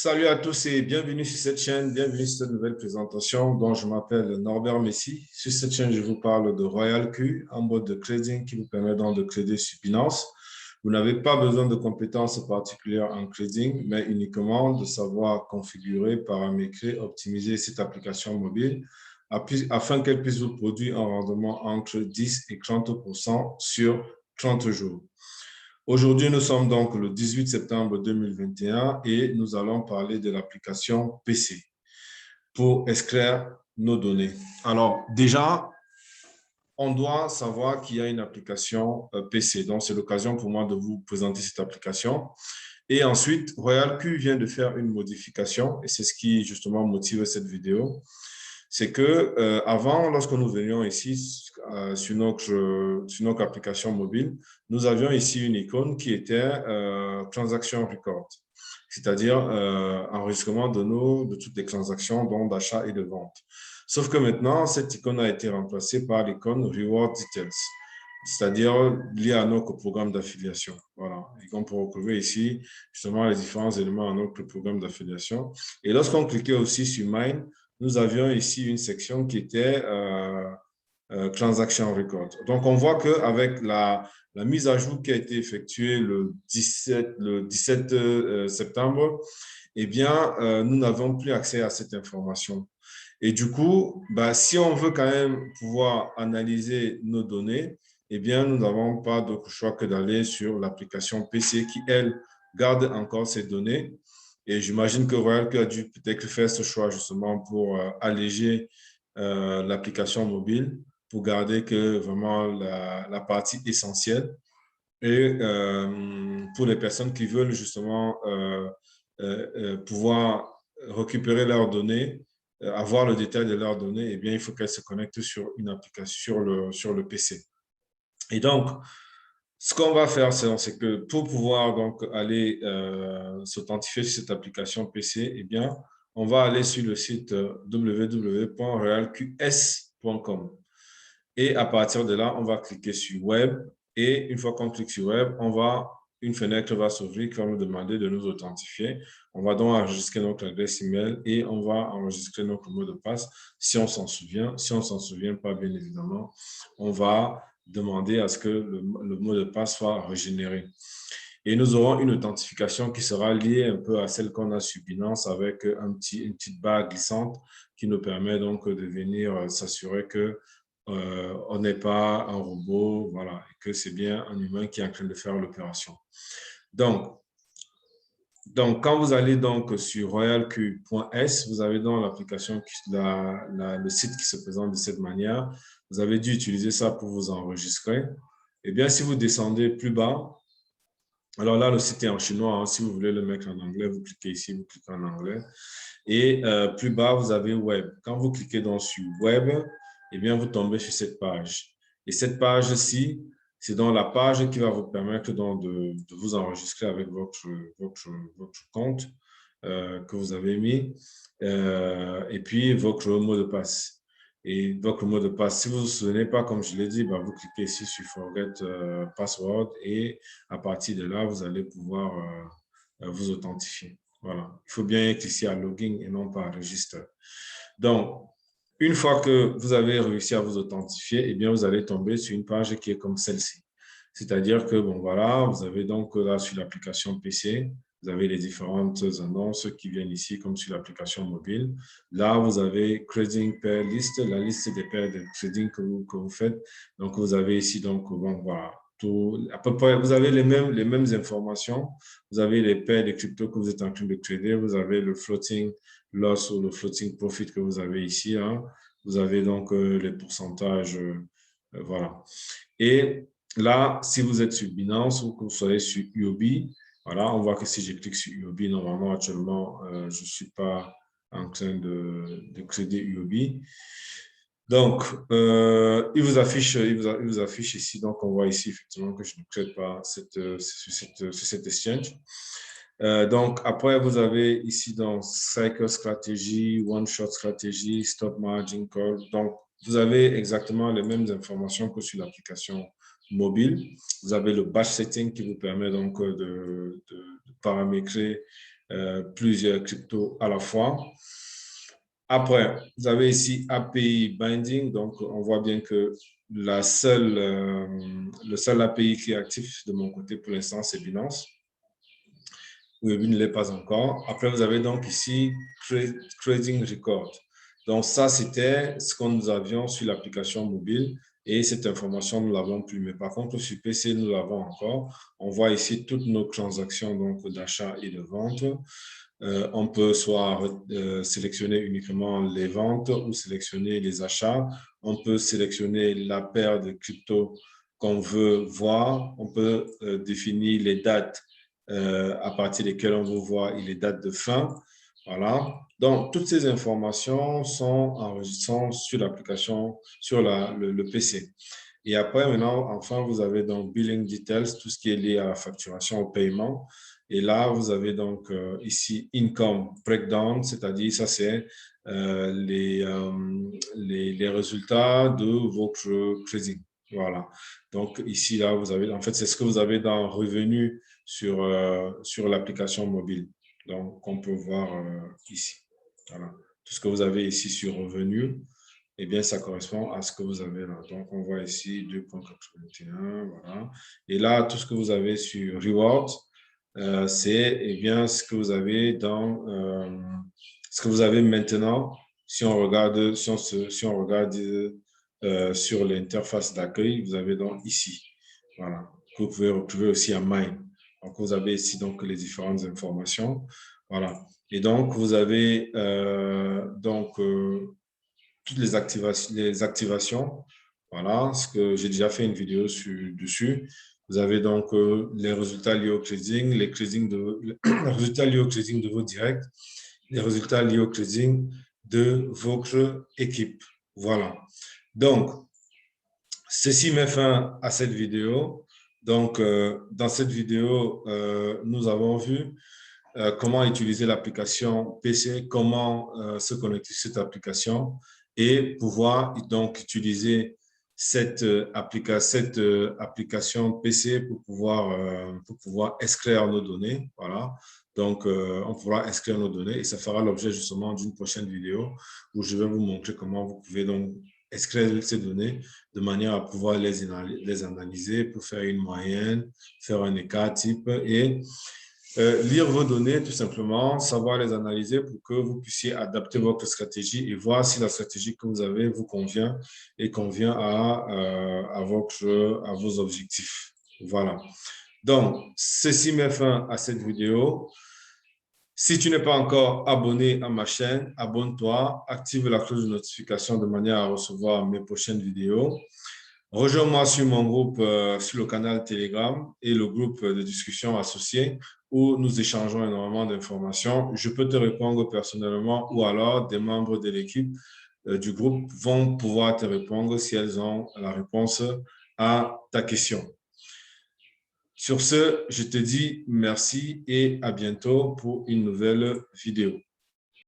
Salut à tous et bienvenue sur cette chaîne, bienvenue sur cette nouvelle présentation dont je m'appelle Norbert Messi. Sur cette chaîne, je vous parle de Royal Q, un bot de trading qui vous permet donc de trader sur Binance. Vous n'avez pas besoin de compétences particulières en trading, mais uniquement de savoir configurer, paramétrer, optimiser cette application mobile afin qu'elle puisse vous produire un rendement entre 10 et 30% sur 30 jours. Aujourd'hui, nous sommes donc le 18 septembre 2021 et nous allons parler de l'application PC pour extraire nos données. Alors, déjà, on doit savoir qu'il y a une application PC. Donc, c'est l'occasion pour moi de vous présenter cette application. Et ensuite, Royal Q vient de faire une modification et c'est ce qui justement motive cette vidéo. C'est que avant, lorsque nous venions ici sur notre application mobile, nous avions ici une icône qui était Transaction Record, c'est-à-dire enregistrement de toutes les transactions d'achat et de vente. Sauf que maintenant, cette icône a été remplacée par l'icône Reward Details, c'est-à-dire liée à notre programme d'affiliation. Voilà. Et on peut retrouver ici justement les différents éléments à notre programme d'affiliation. Et lorsqu'on cliquait aussi sur Mine, nous avions ici une section qui était Transaction Record. Donc, on voit qu'avec la mise à jour qui a été effectuée le 17 septembre, eh bien, nous n'avons plus accès à cette information. Et du coup, si on veut quand même pouvoir analyser nos données, eh bien, nous n'avons pas d'autre choix que d'aller sur l'application PC qui, elle, garde encore ces données. Et j'imagine que Royal Q a dû peut-être faire ce choix justement pour alléger l'application mobile, pour garder que vraiment la partie essentielle. Et pour les personnes qui veulent justement pouvoir récupérer leurs données, avoir le détail de leurs données, eh bien, il faut qu'elles se connectent sur une application sur le PC. Et donc, ce qu'on va faire, c'est que pour pouvoir donc aller s'authentifier sur cette application PC, eh bien, on va aller sur le site www.realqs.com. Et à partir de là, on va cliquer sur Web. Et une fois qu'on clique sur Web, une fenêtre va s'ouvrir qui va nous demander de nous authentifier. On va donc enregistrer notre adresse email et on va enregistrer notre mot de passe si on s'en souvient. Si on ne s'en souvient pas, bien évidemment, on va demander à ce que le mot de passe soit régénéré. Et nous aurons une authentification qui sera liée un peu à celle qu'on a sur Binance avec une petite barre glissante qui nous permet donc de venir s'assurer que on n'est pas un robot, voilà, et que c'est bien un humain qui est en train de faire l'opération. Donc, quand vous allez donc sur royalq.s, vous avez dans l'application, le site qui se présente de cette manière. Vous avez dû utiliser ça pour vous enregistrer. Eh bien, si vous descendez plus bas, alors là, le site est en chinois. Hein. Si vous voulez le mettre en anglais, vous cliquez ici, vous cliquez en anglais. Et plus bas, vous avez Web. Quand vous cliquez donc sur Web, eh bien, vous tombez sur cette page. Et cette page-ci, c'est donc la page qui va vous permettre donc de vous enregistrer avec votre compte que vous avez mis et puis votre mot de passe. Et votre mot de passe, si vous ne vous souvenez pas, comme je l'ai dit, vous cliquez ici sur Forget Password et à partir de là, vous allez pouvoir vous authentifier. Voilà. Il faut bien être ici à Login et non pas à Register. Donc, une fois que vous avez réussi à vous authentifier, eh bien, vous allez tomber sur une page qui est comme celle-ci. C'est-à-dire que, bon, voilà, vous avez donc là sur l'application PC, vous avez les différentes annonces qui viennent ici, comme sur l'application mobile. Là, vous avez Trading Pair List, la liste des paires de trading que vous faites. Donc, vous avez ici, donc, bon, voilà, tout, à peu près, vous avez les mêmes informations. Vous avez les paires de crypto que vous êtes en train de trader. Vous avez le floating loss ou le floating profit que vous avez ici. Hein. Vous avez donc les pourcentages, voilà. Et là, si vous êtes sur Binance ou que vous soyez sur UOB, voilà, on voit que si je clique sur UOB, normalement, actuellement, je ne suis pas en train de trader UOB. Donc, il vous affiche ici, donc on voit ici effectivement que je ne trade pas sur cette exchange. Donc, après, vous avez ici dans Cycle Strategy, One Shot Strategy, Stop Margin Call. Donc, vous avez exactement les mêmes informations que sur l'application mobile. Vous avez le batch setting qui vous permet donc de paramétrer plusieurs cryptos à la fois. Après, vous avez ici API Binding. Donc, on voit bien que le seul API qui est actif de mon côté pour l'instant, c'est Binance. Webi ne l'est pas encore. Après, vous avez donc ici Trading Record. Donc, ça, c'était ce que nous avions sur l'application mobile et cette information, nous ne l'avons plus. Mais par contre, sur PC, nous l'avons encore. On voit ici toutes nos transactions d'achat et de vente. On peut soit sélectionner uniquement les ventes ou sélectionner les achats. On peut sélectionner la paire de crypto qu'on veut voir. On peut définir les dates à partir desquelles on veut voir et les dates de fin. Voilà. Donc, toutes ces informations sont enregistrées sur l'application, sur le PC. Et après, maintenant, enfin, vous avez donc Billing Details, tout ce qui est lié à la facturation, au paiement. Et là, vous avez donc ici Income Breakdown, c'est-à-dire ça, c'est les résultats de votre trading. Voilà. Donc ici, là, vous avez, en fait, c'est ce que vous avez dans Revenu sur l'application mobile. Donc, on peut voir ici. Voilà. Tout ce que vous avez ici sur Revenu, eh bien, ça correspond à ce que vous avez là. Donc, on voit ici 2,81, voilà. Et là, tout ce que vous avez sur Rewards, c'est eh bien ce que vous avez dans ce que vous avez maintenant si on regarde sur l'interface d'accueil, vous avez donc ici, voilà, que vous pouvez retrouver aussi à Mine. Donc vous avez ici donc les différentes informations, voilà. Et donc vous avez toutes les activations, voilà, ce que j'ai déjà fait une vidéo dessus. Vous avez donc les résultats liés au trading, les résultats liés au trading de vos directs, les résultats liés au trading de votre équipe. Voilà. Donc, ceci met fin à cette vidéo. Donc, dans cette vidéo, nous avons vu comment utiliser l'application PC, comment se connecter sur cette application et pouvoir donc utiliser cette application PC pour pouvoir inscrire nos données. Voilà. Donc, on pourra inscrire nos données et ça fera l'objet justement d'une prochaine vidéo où je vais vous montrer comment vous pouvez donc inscrire ces données de manière à pouvoir les analyser pour faire une moyenne, faire un écart type et lire vos données, tout simplement, savoir les analyser pour que vous puissiez adapter votre stratégie et voir si la stratégie que vous avez vous convient et convient à vos objectifs. Voilà. Donc, ceci met fin à cette vidéo. Si tu n'es pas encore abonné à ma chaîne, abonne-toi, active la cloche de notification de manière à recevoir mes prochaines vidéos. Rejoins-moi sur mon groupe, sur le canal Telegram et le groupe de discussion associé où nous échangeons énormément d'informations. Je peux te répondre personnellement ou alors des membres de l'équipe du groupe vont pouvoir te répondre si elles ont la réponse à ta question. Sur ce, je te dis merci et à bientôt pour une nouvelle vidéo.